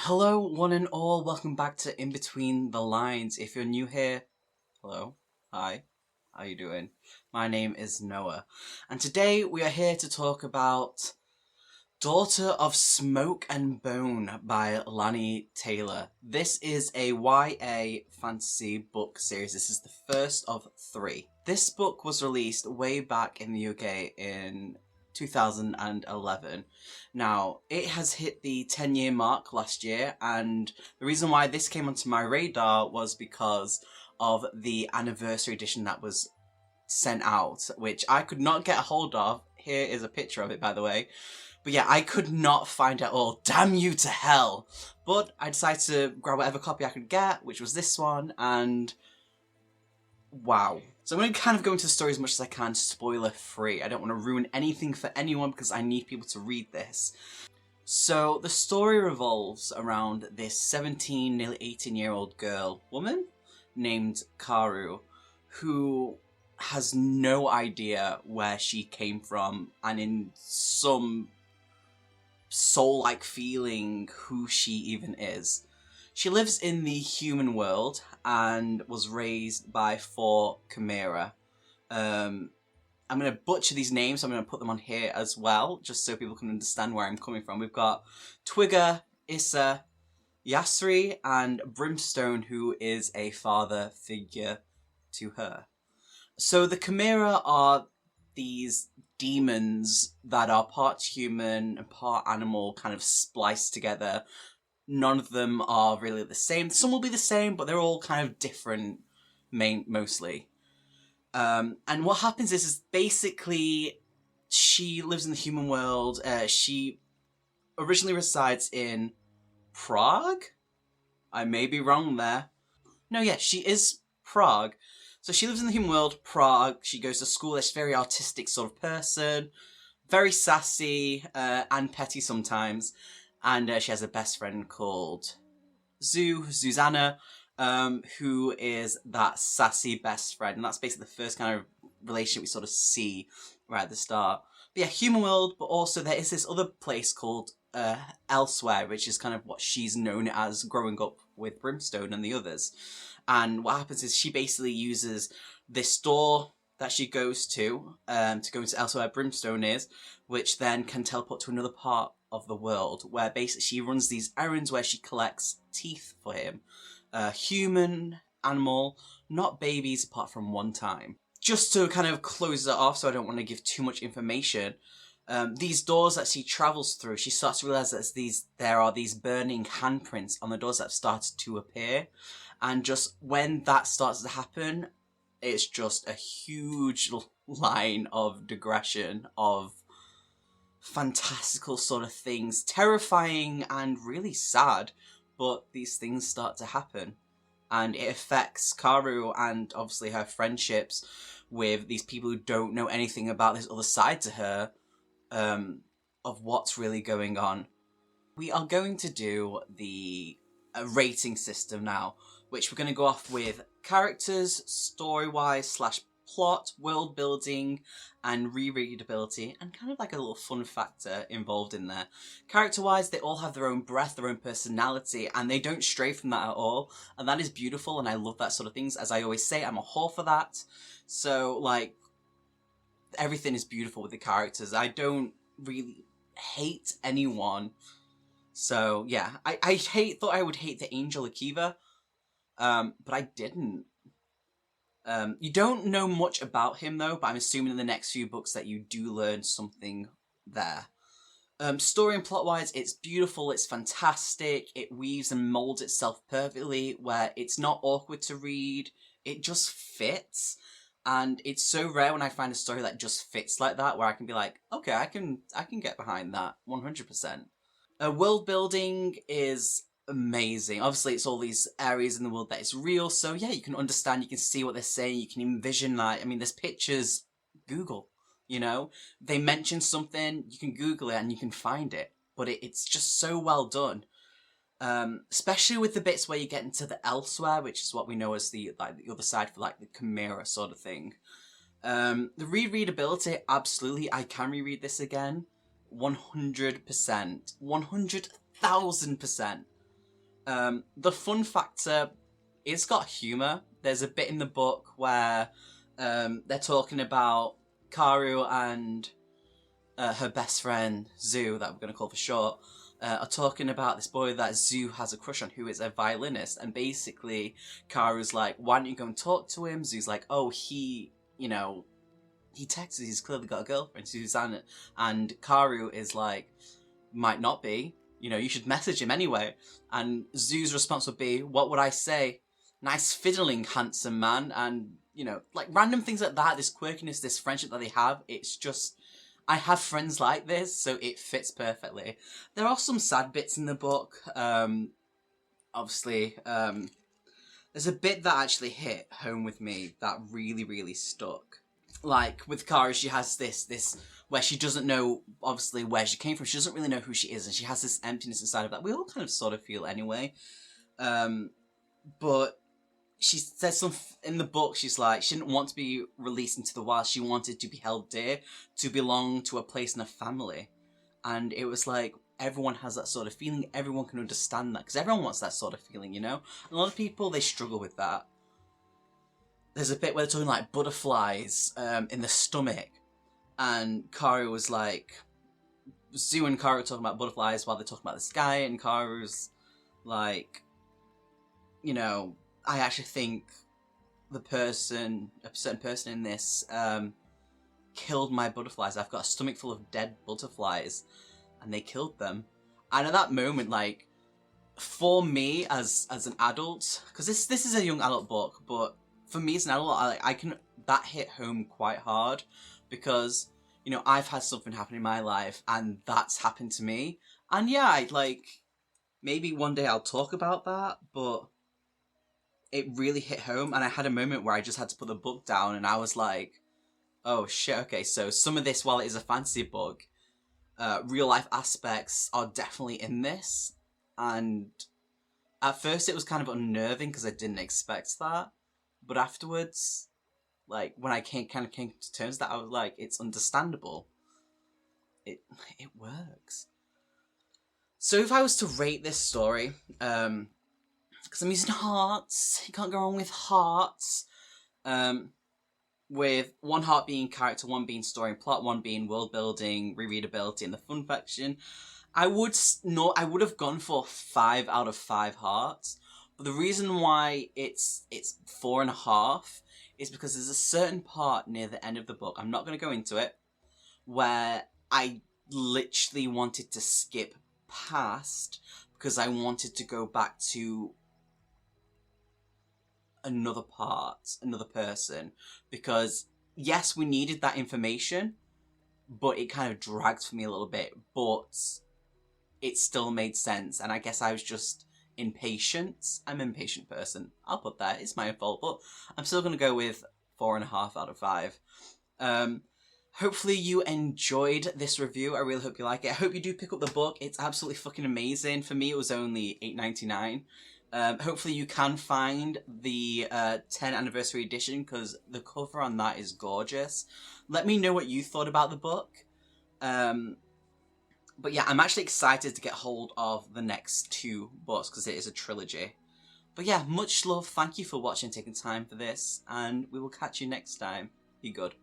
Hello, one and all. Welcome back to In Between the Lines. If you're new here, hello, hi, how you doing? My name is Noah, and today we are here to talk about Daughter of Smoke and Bone by Laini Taylor. This is a YA fantasy book series. This is the first of 3. This book was released way back in the UK in 2011. Now, it has hit the 10-year mark last year, and the reason why this came onto my radar was because of the anniversary edition that was sent out, which I could not get a hold of. Here is a picture of it, by the way. But yeah, I could not find it all. Damn you to hell! But I decided to grab whatever copy I could get, which was this one, and wow. So I'm going to kind of go into the story as much as I can, spoiler free. I don't want to ruin anything for anyone because I need people to read this. So the story revolves around this 17, nearly 18-year-old woman named Karu, who has no idea where she came from, and in some soul-like feeling who she even is. She lives in the human world and was raised by 4 chimera. I'm going to butcher these names, so I'm going to put them on here as well, just so people can understand where I'm coming from. We've got Twigger, Issa, Yasri, and Brimstone, who is a father figure to her. So the chimera are these demons that are part human and part animal, kind of spliced together. None of them are really the same. Some will be the same, but they're all kind of different, mostly. And what happens is basically she lives in the human world. She originally resides in Prague. I may be wrong there. No, yeah, she is Prague. So she lives in the human world, Prague. She goes to school. She's a very artistic sort of person. Very sassy and petty sometimes. And she has a best friend called Susanna, who is that sassy best friend. And that's basically the first kind of relationship we sort of see right at the start. But yeah, human world, but also there is this other place called Elsewhere, which is kind of what she's known as growing up with Brimstone and the others. And what happens is she basically uses this door that she goes to go into Elsewhere Brimstone is, which then can teleport to another part of the world, where basically she runs these errands where she collects teeth for him. Human, animal, not babies apart from one time. Just to kind of close it off, so I don't want to give too much information, these doors that she travels through, she starts to realise that there are these burning handprints on the doors that have started to appear. And just when that starts to happen, it's just a huge line of digression of fantastical sort of things, terrifying and really sad, but these things start to happen. And it affects Karu and obviously her friendships with these people who don't know anything about this other side to her, of what's really going on. We are going to do the rating system now, which we're going to go off with characters, story-wise / plot, world building, and re-readability, and kind of like a little fun factor involved in there. Character-wise, they all have their own breath, their own personality, and they don't stray from that at all, and that is beautiful, and I love that sort of things. As I always say, I'm a whore for that. So, like, everything is beautiful with the characters. I don't really hate anyone. So, yeah, I thought I would hate the Angel Akiva, but I didn't. You don't know much about him, though, but I'm assuming in the next few books that you do learn something there. Story and plot-wise, it's beautiful, it's fantastic, it weaves and moulds itself perfectly, where it's not awkward to read, it just fits, and it's so rare when I find a story that just fits like that, where I can be like, okay, I can get behind that, 100%. World building is amazing. Obviously, it's all these areas in the world that is real, so yeah, you can understand, you can see what they're saying, you can envision, like, I mean, there's pictures, Google, you know? They mention something, you can Google it and you can find it, but it's just so well done. Especially with the bits where you get into the Elsewhere, which is what we know as the other side for, like, the Chimera sort of thing. The rereadability, absolutely, I can reread this again. 100%. 100,000%. The fun factor, it's got humour. There's a bit in the book where they're talking about Karu and her best friend, Zoo, that we're going to call for short, are talking about this boy that Zoo has a crush on, who is a violinist. And basically, Karu's like, why don't you go and talk to him? Zoo's like, oh, he texts, he's clearly got a girlfriend, Susanna. And Karu is like, might not be. You should message him anyway. And Zoo's response would be, what would I say? Nice fiddling, handsome man. And, like random things like that, this quirkiness, this friendship that they have, it's just, I have friends like this, so it fits perfectly. There are some sad bits in the book. Obviously, there's a bit that actually hit home with me that really, really stuck. Like, with Kara, she has this where she doesn't know, obviously, where she came from. She doesn't really know who she is, and she has this emptiness inside of that. We all kind of sort of feel anyway. But she says something in the book, she's like, she didn't want to be released into the wild. She wanted to be held dear, to belong to a place in a family. And it was like, everyone has that sort of feeling. Everyone can understand that, because everyone wants that sort of feeling, And a lot of people, they struggle with that. There's a bit where they're talking like butterflies in the stomach. And Karu was like, Zoo and Karu were talking about butterflies while they're talking about the sky. And Karu's like, I actually think a certain person in this killed my butterflies. I've got a stomach full of dead butterflies, and they killed them. And at that moment, like, for me as an adult, because this is a young adult book, but for me as an adult, that hit home quite hard, because I've had something happen in my life, and that's happened to me. And yeah, maybe one day I'll talk about that, but it really hit home, and I had a moment where I just had to put the book down, and I was like, oh shit, okay, so some of this, while it is a fantasy book, real life aspects are definitely in this. And at first it was kind of unnerving because I didn't expect that, but afterwards, like, when I came to terms with that, I was like, it's understandable. It works. So if I was to rate this story, because I'm using hearts, you can't go wrong with hearts, with 1 heart being character, 1 being story and plot, 1 being world building, re-readability, and the fun faction, I would have gone for 5 out of 5 hearts. But the reason why it's 4.5 is because there's a certain part near the end of the book, I'm not going to go into it, where I literally wanted to skip past because I wanted to go back to another person, because yes, we needed that information, but it kind of dragged for me a little bit, but it still made sense. And I guess I was just impatient. I'm an impatient person, I'll put that, it's my fault, but I'm still going to go with 4.5 out of 5. Hopefully you enjoyed this review. I really hope you like it. I hope you do pick up the book. It's absolutely fucking amazing. For me, it was only $8.99. Hopefully you can find the 10th anniversary edition, because the cover on that is gorgeous. Let me know what you thought about the book. But yeah, I'm actually excited to get hold of the next 2 books, because it is a trilogy. But yeah, much love. Thank you for watching, taking time for this, and we will catch you next time. Be good.